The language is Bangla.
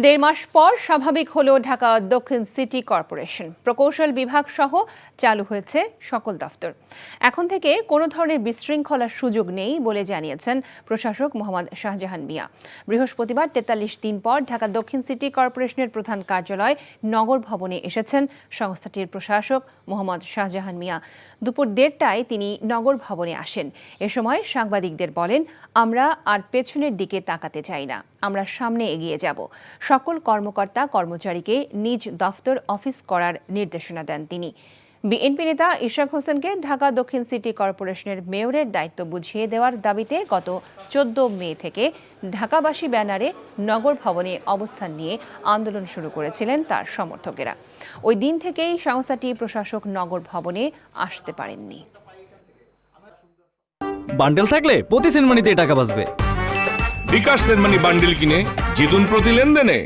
দেড় মাস পর স্বাভাবিক হলো ঢাকা দক্ষিণ সিটি কর্পোরেশন। প্রকৌশল বিভাগ সহ চালু হয়েছে সকল দফতর। এখন থেকে কোনো ধরনের বিশৃঙ্খলার সুযোগ নেই বলে জানিয়েছেন প্রশাসক মোহাম্মদ শাহজাহান মিয়া। বৃহস্পতিবার ৪৩ দিন পর ঢাকা দক্ষিণ সিটি কর্পোরেশনের প্রধান কার্যালয় নগর ভবনে এসেছেন সংস্থাটির প্রশাসক মোহাম্মদ শাহজাহান মিয়া। দুপুর ১:৩০টায় তিনি নগর ভবনে আসেন। এ সময় সাংবাদিকদের বলেন, আমরা আর পেছনের দিকে তাকাতে চাই না, আমরা সামনে এগিয়ে যাব। সকল কর্মকর্তা কর্মচারীকে নিজ দফতর অফিস করার নির্দেশনা দেন তিনি। বিএনপি নেতা ইশরাক হোসেনকে ঢাকা দক্ষিণ সিটি কর্পোরেশনের মেয়রের দায়িত্ব বুঝিয়ে দেওয়ার দাবিতে গত ১৪ মে থেকে ঢাকাবাসী ব্যানারে নগর ভবনে অবস্থান নিয়ে আন্দোলন শুরু করেছিলেন তার সমর্থকেরা। ওই দিন থেকেই সংস্থাটি প্রশাসক নগর ভবনে আসতে পারেননি। বান্ডেল থাকলে প্রতি সেনমানিতে টাকা বাঁচবে। বিকাশ সেনমানি বান্ডেল কিনে জিতুন প্রতি লেনদেনে।